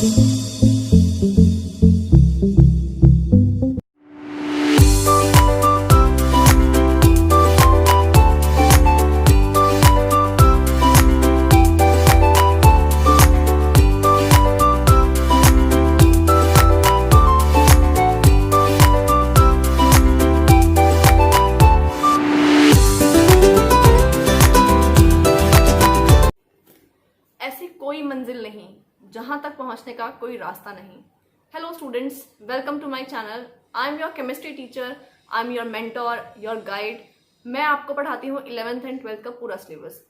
ऐसी कोई मंजिल नहीं जहां तक पहुंचने का कोई रास्ता नहीं। Hello students, welcome to my channel. I am your chemistry teacher, I am your mentor, your guide. मैं आपको पढ़ाती हूँ 11th एंड 12th का पूरा सिलेबस।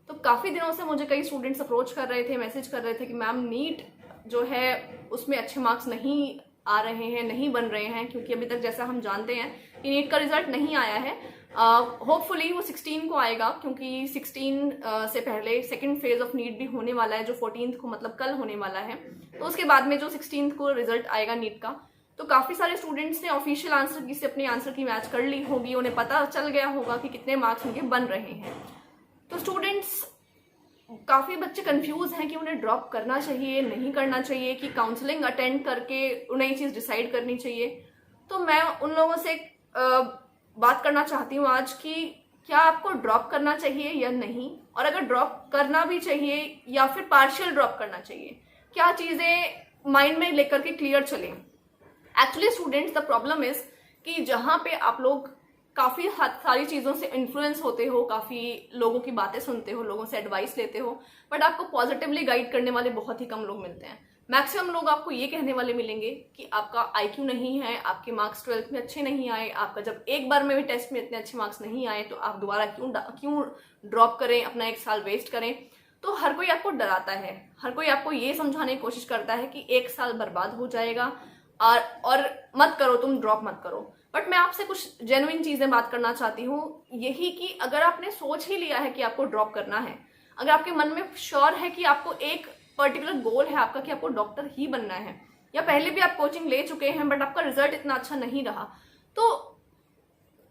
तो काफ़ी दिनों से मुझे कई स्टूडेंट्स अप्रोच कर रहे थे, मैसेज कर रहे थे कि मैम नीट जो है उसमें अच्छे मार्क्स नहीं आ रहे हैं, नहीं बन रहे हैं, क्योंकि अभी तक जैसा हम जानते हैं कि नीट का रिजल्ट नहीं आया है। होपफुली वो 16 को आएगा, क्योंकि 16 से पहले सेकंड फेज ऑफ नीट भी होने वाला है, जो 14th को मतलब कल होने वाला है। तो उसके बाद में जो 16th को रिजल्ट आएगा नीट का, तो काफ़ी सारे स्टूडेंट्स ने ऑफिशियल आंसर की से अपनी आंसर की मैच कर ली होगी, उन्हें पता चल गया होगा कि कितने मार्क्स उनके बन रहे हैं। तो स्टूडेंट्स, काफ़ी बच्चे कंफ्यूज हैं कि उन्हें ड्रॉप करना चाहिए, नहीं करना चाहिए, कि काउंसलिंग अटेंड करके उन्हें ये चीज़ डिसाइड करनी चाहिए। तो मैं उन लोगों से बात करना चाहती हूँ आज कि क्या आपको ड्रॉप करना चाहिए या नहीं, और अगर ड्रॉप करना भी चाहिए या फिर पार्शियल ड्रॉप करना चाहिए, क्या चीज़ें माइंड में लेकर के क्लियर चलें। Actually students, the problem is कि जहाँ पे आप लोग काफ़ी सारी चीज़ों से इन्फ्लुएंस होते हो, काफ़ी लोगों की बातें सुनते हो, लोगों से एडवाइस लेते हो, बट आपको पॉजिटिवली गाइड करने वाले बहुत ही कम लोग मिलते हैं। मैक्सिमम लोग आपको ये कहने वाले मिलेंगे कि आपका आईक्यू नहीं है, आपके मार्क्स 12th में अच्छे नहीं आए, आपका जब एक बार में भी टेस्ट में इतने अच्छे मार्क्स नहीं आए तो आप दोबारा क्यों ड्रॉप करें, अपना एक साल वेस्ट करें। तो हर कोई आपको डराता है, हर कोई आपको ये समझाने की कोशिश करता है कि एक साल बर्बाद हो जाएगा और मत करो, तुम ड्रॉप मत करो। बट मैं आपसे कुछ जेन्युइन चीज़ें बात करना चाहती हूँ, यही कि अगर आपने सोच ही लिया है कि आपको ड्रॉप करना है, अगर आपके मन में श्योर है कि आपको एक पर्टिकुलर गोल है आपका कि आपको डॉक्टर ही बनना है, या पहले भी आप कोचिंग ले चुके हैं बट आपका रिजल्ट इतना अच्छा नहीं रहा, तो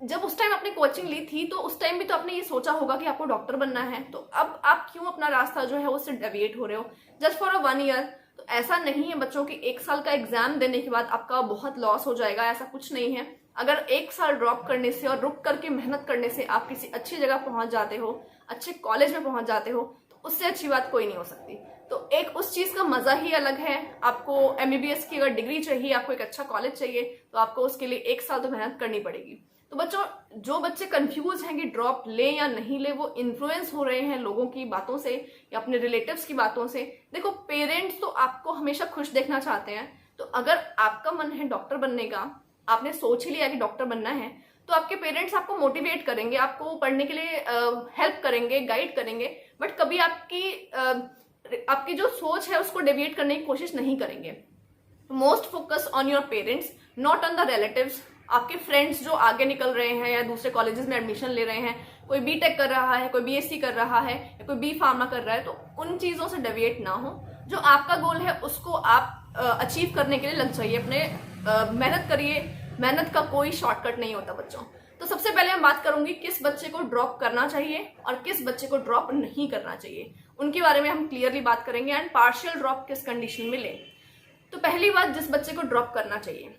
जब उस टाइम आपने कोचिंग ली थी तो उस टाइम भी तो आपने ये सोचा होगा कि आपको डॉक्टर बनना है। तो अब आप क्यों अपना रास्ता जो है उससे डेविएट हो रहे हो जस्ट फॉर 1 ईयर। तो ऐसा नहीं है बच्चों कि 1 साल का एग्जाम देने के बाद आपका बहुत लॉस हो जाएगा, ऐसा कुछ नहीं है। अगर 1 साल ड्रॉप करने से और रुक करके मेहनत करने से आप किसी अच्छी जगह पहुंच जाते हो, अच्छे कॉलेज में पहुंच जाते हो, तो उससे अच्छी बात कोई नहीं हो सकती। तो एक उस चीज़ का मज़ा ही अलग है। आपको MBBS की अगर डिग्री चाहिए, आपको एक अच्छा कॉलेज चाहिए, तो आपको उसके लिए 1 साल तो मेहनत करनी पड़ेगी। तो बच्चों, जो बच्चे कंफ्यूज हैं कि ड्रॉप ले या नहीं ले, वो इन्फ्लुएंस हो रहे हैं लोगों की बातों से या अपने रिलेटिव्स की बातों से। देखो, पेरेंट्स तो आपको हमेशा खुश देखना चाहते हैं। तो अगर आपका मन है डॉक्टर बनने का, आपने सोच ही लिया कि डॉक्टर बनना है, तो आपके पेरेंट्स आपको मोटिवेट करेंगे, आपको पढ़ने के लिए हेल्प करेंगे, गाइड करेंगे, बट कभी आपकी जो सोच है उसको डेविएट करने की कोशिश नहीं करेंगे। Most focus on your parents, not on the relatives. आपके फ्रेंड्स जो आगे निकल रहे हैं या दूसरे कॉलेजेस में एडमिशन ले रहे हैं, कोई बीटेक कर रहा है, कोई BSc कर रहा है, या कोई बी फार्मा कर रहा है, तो उन चीज़ों से डेविएट ना हो। जो आपका गोल है उसको आप अचीव करने के लिए लग जाइए, अपने मेहनत करिए। मेहनत का कोई शॉर्टकट नहीं होता बच्चों। तो सबसे पहले मैं बात करूंगी किस बच्चे को ड्रॉप करना चाहिए और किस बच्चे को ड्रॉप नहीं करना चाहिए, उनके बारे में हम क्लियरली बात करेंगे, एंड पार्शियल ड्रॉप किस कंडीशन में ले। तो पहली बात, जिस बच्चे को ड्रॉप करना चाहिए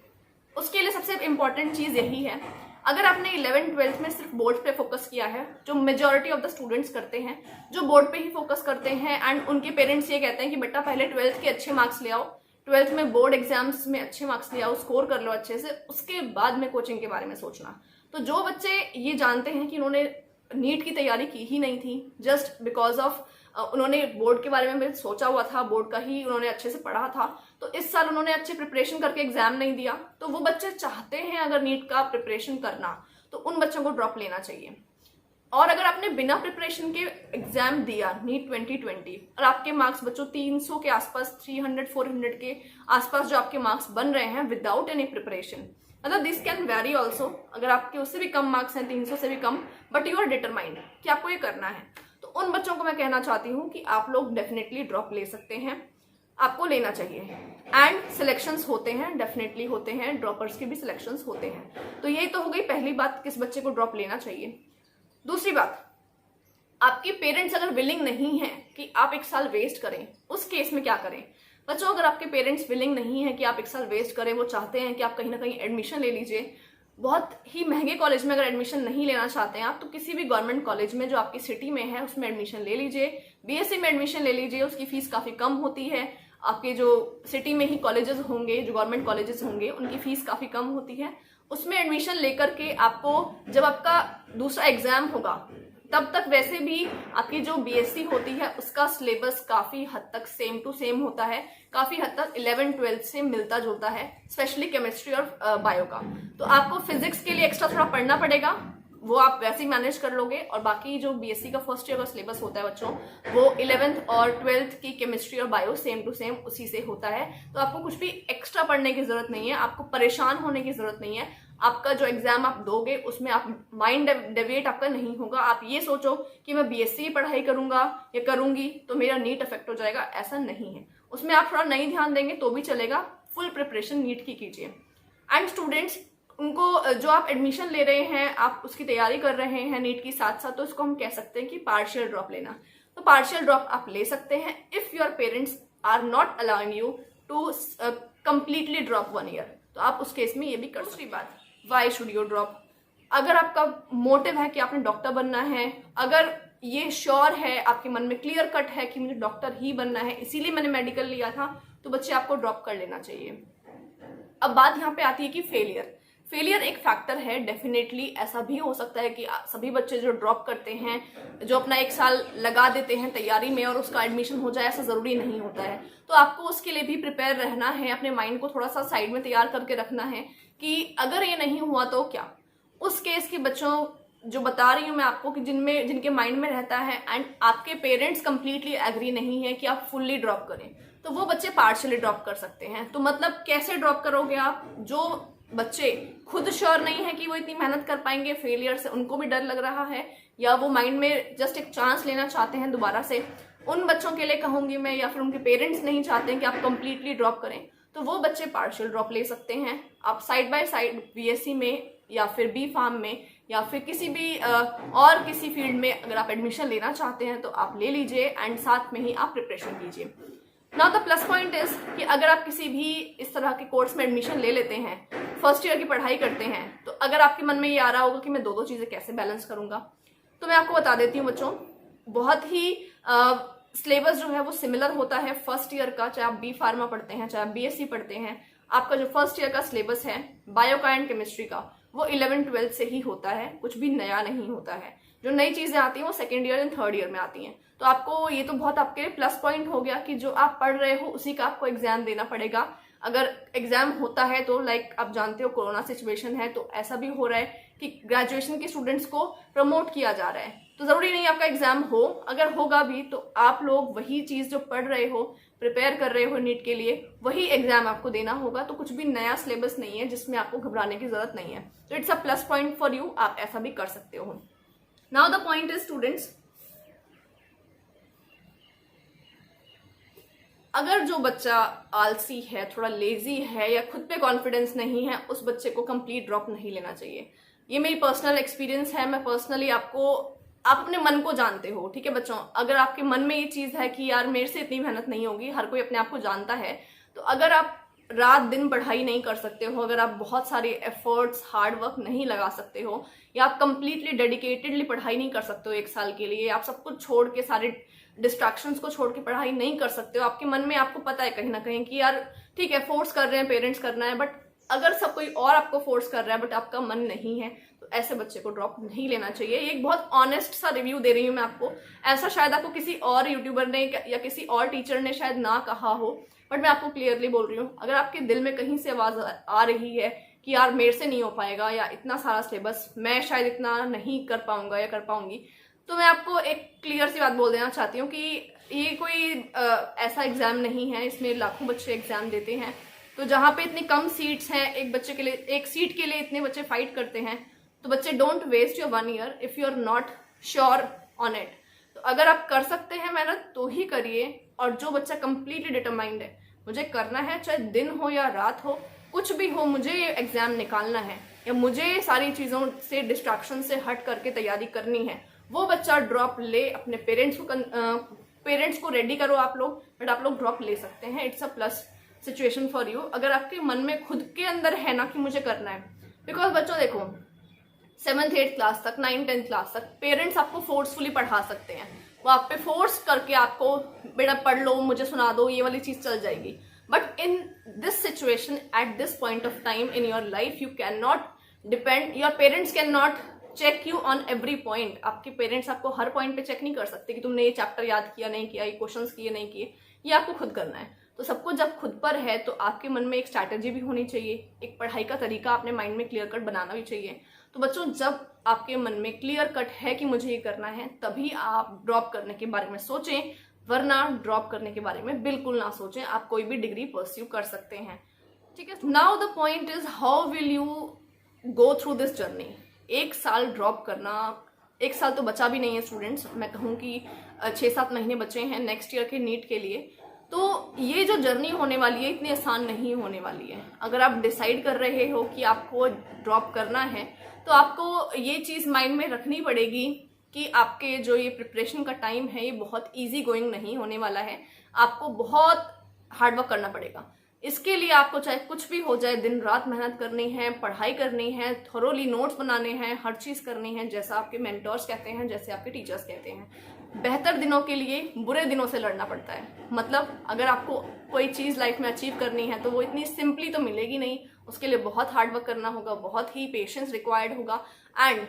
उसके लिए सबसे इंपॉर्टेंट चीज़ यही है, अगर आपने 11th 12th में सिर्फ बोर्ड पे फोकस किया है, जो मेजॉरिटी ऑफ द स्टूडेंट्स करते हैं, जो बोर्ड पे ही फोकस करते हैं, एंड उनके पेरेंट्स ये कहते हैं कि बेटा पहले 12th के अच्छे मार्क्स ले आओ, 12th में बोर्ड एग्जाम्स में अच्छे मार्क्स ले आओ, स्कोर कर लो अच्छे से, उसके बाद में कोचिंग के बारे में सोचना। तो जो बच्चे ये जानते हैं कि उन्होंने नीट की तैयारी की ही नहीं थी, जस्ट बिकॉज ऑफ उन्होंने बोर्ड के बारे में सोचा हुआ था, बोर्ड का ही उन्होंने अच्छे से पढ़ा था, तो इस साल उन्होंने अच्छे प्रिपरेशन करके एग्जाम नहीं दिया, तो वो बच्चे चाहते हैं अगर नीट का प्रिपरेशन करना, तो उन बच्चों को ड्रॉप लेना चाहिए। और अगर आपने बिना प्रिपरेशन के एग्जाम दिया नीट 2020 और आपके मार्क्स बच्चों 300 के आसपास, 300-400 के आसपास जो आपके मार्क्स बन रहे हैं विदाउट एनी प्रिपरेशन, मतलब दिस कैन वेरी ऑल्सो, अगर आपके उससे भी कम मार्क्स हैं, 300 से भी कम, बट यू आर डिटरमाइंड कि आपको ये करना है, तो उन बच्चों को मैं कहना चाहती हूँ कि आप लोग डेफिनेटली ड्रॉप ले सकते हैं, आपको लेना चाहिए। एंड सिलेक्शंस होते हैं, डेफिनेटली होते हैं, ड्रॉपर्स के भी सिलेक्शंस होते हैं। तो ये तो हो गई पहली बात, किस बच्चे को ड्रॉप लेना चाहिए। दूसरी बात, आपके पेरेंट्स अगर विलिंग नहीं है कि आप एक साल वेस्ट करें, उस केस में क्या करें? बच्चों, अगर आपके पेरेंट्स विलिंग नहीं है कि आप एक साल वेस्ट करें, वो चाहते हैं कि आप कहीं ना कहीं एडमिशन ले लीजिए, बहुत ही महंगे कॉलेज में अगर एडमिशन नहीं लेना चाहते हैं आप, तो किसी भी गवर्नमेंट कॉलेज में जो आपकी सिटी में है उसमें एडमिशन ले लीजिए। बीएससी में एडमिशन ले लीजिए, उसकी फीस काफी कम होती है। आपके जो सिटी में ही कॉलेजेस होंगे, जो गवर्नमेंट कॉलेजेस होंगे, उनकी फीस काफी कम होती है। उसमें एडमिशन लेकर के आपको जब आपका दूसरा एग्जाम होगा तब तक वैसे भी आपकी जो बीएससी होती है उसका सिलेबस काफी हद तक सेम टू सेम होता है, काफी हद तक 11-12 से मिलता जुलता है, स्पेशली केमिस्ट्री और बायो का। तो आपको फिजिक्स के लिए एक्स्ट्रा थोड़ा पढ़ना पड़ेगा, वो आप वैसे ही मैनेज कर लोगे। और बाकी जो बीएससी का फर्स्ट ईयर का सिलेबस होता है बच्चों, वो 11th और 12th की केमिस्ट्री और बायो सेम टू सेम उसी से होता है। तो आपको कुछ भी एक्स्ट्रा पढ़ने की जरूरत नहीं है, आपको परेशान होने की जरूरत नहीं है। आपका जो एग्जाम आप दोगे उसमें आप माइंड डेविएट आपका नहीं होगा। आप ये सोचो कि मैं बीएससी पढ़ाई करूंगा या करूंगी तो मेरा नीट अफेक्ट हो जाएगा, ऐसा नहीं है। उसमें आप थोड़ा नहीं ध्यान देंगे तो भी चलेगा, फुल प्रिपरेशन नीट की कीजिए। एंड स्टूडेंट्स, उनको जो आप एडमिशन ले रहे हैं, आप उसकी तैयारी कर रहे हैं नीट की साथ साथ, तो इसको हम कह सकते हैं कि पार्शियल ड्रॉप लेना। तो पार्शियल ड्रॉप आप ले सकते हैं if your parents are not allowing you to completely drop 1 year, तो आप उस केस में ये भी कर सकते हैं। बात, वाई शुड यू ड्रॉप? अगर आपका मोटिव है कि आपने डॉक्टर बनना है, अगर ये श्योर है, आपके मन में क्लियर कट है कि मुझे डॉक्टर ही बनना है, इसीलिए मैंने मेडिकल लिया था, तो बच्चे आपको ड्रॉप कर लेना चाहिए। अब बात यहाँ पे आती है कि फेलियर एक फैक्टर है, डेफिनेटली ऐसा भी हो सकता है कि सभी बच्चे जो ड्रॉप करते हैं, जो अपना 1 साल लगा देते हैं तैयारी में और उसका एडमिशन हो जाए, ऐसा जरूरी नहीं होता है। तो आपको उसके लिए भी प्रिपेयर रहना है, अपने माइंड को थोड़ा सा साइड में तैयार करके रखना है कि अगर ये नहीं हुआ तो क्या। उस केस के बच्चों जो बता रही हूँ मैं आपको कि जिनके माइंड में रहता है एंड आपके पेरेंट्स कंप्लीटली एग्री नहीं है कि आप फुल्ली ड्रॉप करें, तो वो बच्चे पार्शियली ड्रॉप कर सकते हैं। तो मतलब कैसे ड्रॉप करोगे आप? जो बच्चे खुद श्योर नहीं है कि वो इतनी मेहनत कर पाएंगे, फेलियर से उनको भी डर लग रहा है, या वो माइंड में जस्ट एक चांस लेना चाहते हैं दोबारा से, उन बच्चों के लिए कहूंगी मैं, या फिर उनके पेरेंट्स नहीं चाहते हैं कि आप कंप्लीटली ड्रॉप करें, तो वो बच्चे पार्शियल ड्रॉप ले सकते हैं। आप साइड बाय साइड बीएससी में या फिर बी फार्म में या फिर किसी भी और किसी फील्ड में अगर आप एडमिशन लेना चाहते हैं तो आप ले लीजिए एंड साथ में ही आप प्रिपरेशन कीजिए। Now the plus point is कि अगर आप किसी भी इस तरह के कोर्स में एडमिशन ले लेते हैं, फर्स्ट ईयर की पढ़ाई करते हैं, तो अगर आपके मन में ये आ रहा होगा कि मैं दो चीजें कैसे बैलेंस करूंगा, तो मैं आपको बता देती हूँ बच्चों, बहुत ही सिलेबस जो है वो सिमिलर होता है फर्स्ट ईयर का, चाहे आप बी फार्मा पढ़ते हैं चाहे आप बीएससी पढ़ते हैं। आपका जो फर्स्ट ईयर का सिलेबस है बायो का एंड केमिस्ट्री का, वो 11-12 से ही होता है, कुछ भी नया नहीं होता है। जो नई चीजें आती हैं वो second year and third year में आती हैं। तो आपको ये तो बहुत आपके लिए प्लस पॉइंट हो गया कि जो आप पढ़ रहे हो उसी का आपको एग्जाम देना पड़ेगा। अगर एग्जाम होता है तो लाइक आप जानते हो कोरोना सिचुएशन है, तो ऐसा भी हो रहा है कि ग्रेजुएशन के स्टूडेंट्स को प्रमोट किया जा रहा है, तो जरूरी नहीं आपका एग्जाम हो, अगर होगा भी तो आप लोग वही चीज जो पढ़ रहे हो, प्रिपेयर कर रहे हो नीट के लिए, वही एग्जाम आपको देना होगा। तो कुछ भी नया सिलेबस नहीं है जिसमें आपको घबराने की जरूरत नहीं है। तो it's a plus point for you, आप ऐसा भी कर सकते हो। Now the point is students, अगर जो बच्चा आलसी है, थोड़ा लेजी है या खुद पे कॉन्फिडेंस नहीं है, उस बच्चे को कंप्लीट ड्रॉप नहीं लेना चाहिए। ये मेरी पर्सनल एक्सपीरियंस है, मैं पर्सनली आप अपने मन को जानते हो, ठीक है बच्चों। अगर आपके मन में ये चीज है कि यार मेरे से इतनी मेहनत नहीं होगी, हर कोई अपने आप को जानता है, तो अगर आप रात दिन पढ़ाई नहीं कर सकते हो, अगर आप बहुत सारे एफर्ट्स हार्ड वर्क नहीं लगा सकते हो, या आप कंप्लीटली डेडिकेटेडली पढ़ाई नहीं कर सकते हो 1 साल के लिए, आप सब कुछ छोड़ के, सारे डिस्ट्रैक्शंस को छोड़ के पढ़ाई नहीं कर सकते हो, आपके मन में आपको पता है कहीं ना कहीं कि यार ठीक है फोर्स कर रहे हैं पेरेंट्स करना है, बट अगर सब कोई और आपको फोर्स कर रहा है बट आपका मन नहीं है, तो ऐसे बच्चे को ड्रॉप नहीं लेना चाहिए। ये एक बहुत ऑनेस्ट सा रिव्यू दे रही हूँ मैं आपको, ऐसा शायद आपको किसी और यूट्यूबर ने या किसी और टीचर ने शायद ना कहा हो, बट मैं आपको क्लियरली बोल रही हूँ। अगर आपके दिल में कहीं से आवाज आ रही है कि यार मेरे से नहीं हो पाएगा, या इतना सारा सिलेबस मैं शायद इतना नहीं कर पाऊंगा या कर पाऊंगी, तो मैं आपको एक क्लियर सी बात बोल देना चाहती हूँ कि ये कोई ऐसा एग्जाम नहीं है, इसमें लाखों बच्चे एग्जाम देते हैं। तो जहाँ पे इतनी कम सीट्स हैं, एक बच्चे के लिए, एक सीट के लिए इतने बच्चे फाइट करते हैं, तो बच्चे don't waste your 1 year if you are not sure on it. तो अगर आप कर सकते हैं मेहनत तो ही करिए, और जो बच्चा कंप्लीटली डिटरमाइंड है मुझे करना है, चाहे दिन हो या रात हो, कुछ भी हो, मुझे ये एग्जाम निकालना है या मुझे सारी चीजों से डिस्ट्रैक्शन से हट करके तैयारी करनी है, वो बच्चा ड्रॉप ले, अपने पेरेंट्स को रेडी करो आप लोग, बट आप लोग ड्रॉप ले सकते हैं। It's a plus situation for you अगर आपके मन में खुद के अंदर है ना कि मुझे करना है। बिकॉज बच्चों देखो 7th 8th क्लास तक, 9th 10th क्लास तक पेरेंट्स आपको फोर्सफुली पढ़ा सकते हैं, वो आप पे फोर्स करके आपको बेटा पढ़ लो, मुझे सुना दो, ये वाली चीज चल जाएगी। But in this situation at this point of time in your life you can not depend, your parents can not check you on every point. आपके पेरेंट्स आपको हर पॉइंट पे चेक नहीं कर सकते कि तुमने ये चैप्टर याद किया नहीं किया, ये क्वेश्चंस किए नहीं किए, ये आपको खुद करना है। तो सब कुछ जब खुद पर है तो आपके मन में एक स्ट्रैटेजी भी होनी चाहिए, एक पढ़ाई का तरीका अपने माइंड में क्लियर कट बनाना भी चाहिए। तो बच्चों जब आपके मन में क्लियर कट है कि मुझे ये करना है तभी आप ड्रॉप करने के बारे में सोचें, वरना ड्रॉप करने के बारे में बिल्कुल ना सोचें। आप कोई भी डिग्री परस्यू कर सकते हैं, ठीक है। Now the point is how will you go through this journey. 1 साल ड्रॉप करना, 1 साल तो बचा भी नहीं है स्टूडेंट्स, मैं कहूँ कि 6-7 महीने बचे हैं नेक्स्ट ईयर के नीट के लिए। तो ये जो जर्नी होने वाली है इतनी आसान नहीं होने वाली है। अगर आप डिसाइड कर रहे हो कि आपको ड्रॉप करना है तो आपको ये चीज़ माइंड में रखनी पड़ेगी कि आपके जो ये प्रिपरेशन का टाइम है ये बहुत इजी गोइंग नहीं होने वाला है, आपको बहुत हार्डवर्क करना पड़ेगा। इसके लिए आपको चाहे कुछ भी हो जाए दिन रात मेहनत करनी है, पढ़ाई करनी है, थोरोली नोट्स बनाने हैं, हर चीज़ करनी है जैसा आपके मेंटर्स कहते हैं, जैसे आपके टीचर्स कहते हैं। बेहतर दिनों के लिए बुरे दिनों से लड़ना पड़ता है। मतलब अगर आपको कोई चीज़ लाइफ में अचीव करनी है तो वो इतनी सिंपली तो मिलेगी नहीं, उसके लिए बहुत हार्डवर्क करना होगा, बहुत ही पेशेंस रिक्वायर्ड होगा। एंड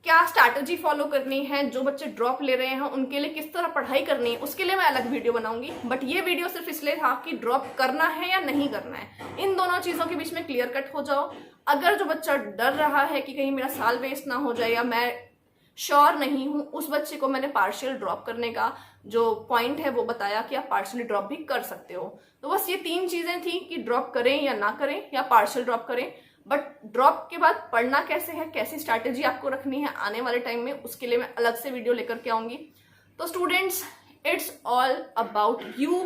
क्या स्ट्रैटेजी फॉलो करनी है, जो बच्चे ड्रॉप ले रहे हैं उनके लिए किस तरह पढ़ाई करनी है, उसके लिए मैं अलग वीडियो बनाऊंगी। बट ये वीडियो सिर्फ इसलिए था कि ड्रॉप करना है या नहीं करना है, इन दोनों चीज़ों के बीच में क्लियर कट हो जाओ। अगर जो बच्चा डर रहा है कि कहीं मेरा साल वेस्ट ना हो जाए या मैं श्योर नहीं हूँ, उस बच्चे को मैंने पार्शियल ड्रॉप करने का जो पॉइंट है वो बताया कि आप पार्शियली ड्रॉप भी कर सकते हो। तो बस ये 3 चीज़ें थी कि ड्रॉप करें या ना करें या पार्शियल ड्रॉप करें। बट ड्रॉप के बाद पढ़ना कैसे है, कैसी स्ट्रैटेजी आपको रखनी है आने वाले टाइम में, उसके लिए मैं अलग से वीडियो लेकर के आऊंगी। तो students it's all about you,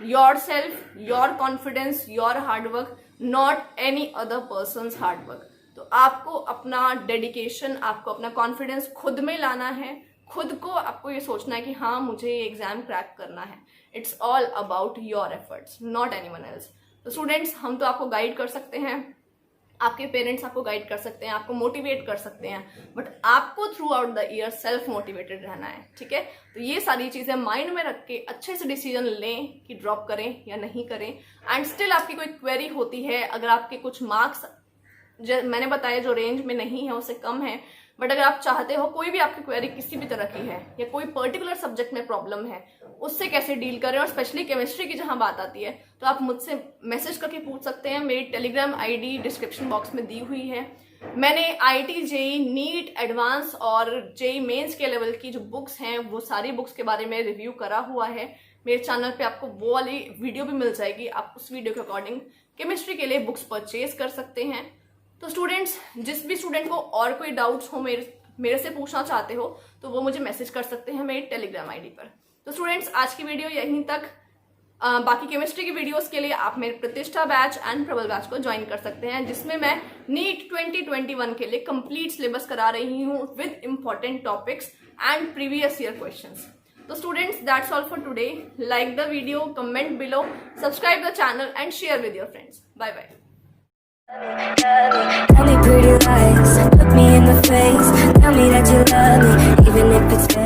your self, your confidence, your hard work, not any other persons hard work. तो आपको अपना डेडिकेशन, आपको अपना कॉन्फिडेंस खुद में लाना है, खुद को आपको ये सोचना है कि हाँ मुझे ये एग्जाम क्रैक करना है। It's all about your efforts, not anyone else. तो स्टूडेंट्स हम तो आपको गाइड कर सकते हैं, आपके पेरेंट्स आपको गाइड कर सकते हैं, आपको मोटिवेट कर सकते हैं, बट आपको through out the year self motivated रहना है, ठीक है। तो ये सारी चीज़ें माइंड में रख के अच्छे से डिसीजन लें कि ड्रॉप करें या नहीं करें। एंड स्टिल आपकी कोई क्वेरी होती है, अगर आपके कुछ मार्क्स मैंने बताया जो रेंज में नहीं है उससे कम है, बट अगर आप चाहते हो कोई भी आपकी क्वेरी किसी भी तरह की है या कोई पर्टिकुलर सब्जेक्ट में प्रॉब्लम है, उससे कैसे डील करें, और स्पेशली केमिस्ट्री की जहां बात आती है तो आप मुझसे मैसेज करके पूछ सकते हैं। मेरी टेलीग्राम आईडी डिस्क्रिप्शन बॉक्स में दी हुई है। मैंने आईआईटी, जेई, नीट, एडवांस और जेई मेंस के लेवल की जो बुक्स हैं वो सारी बुक्स के बारे में रिव्यू करा हुआ है। मेरे चैनल पे आपको वो वाली वीडियो भी मिल जाएगी, आप उस वीडियो के अकॉर्डिंग केमिस्ट्री के लिए बुक्स परचेज कर सकते हैं। तो स्टूडेंट्स जिस भी स्टूडेंट को और कोई डाउट्स हो, मेरे से पूछना चाहते हो तो वो मुझे मैसेज कर सकते हैं मेरी टेलीग्राम आईडी पर। तो स्टूडेंट्स आज की वीडियो यहीं तक। बाकी केमिस्ट्री की वीडियोस के लिए आप मेरे प्रतिष्ठा बैच एंड प्रबल बैच को ज्वाइन कर सकते हैं, जिसमें मैं नीट 2021 के लिए कंप्लीट सिलेबस करा रही हूँ with important topics and previous year questions. तो students that's all for today. Like the video, comment below, subscribe the channel and share with your friends. Bye bye. Tell me pretty lies, look me in the face, tell me that you love me, even if it's fake.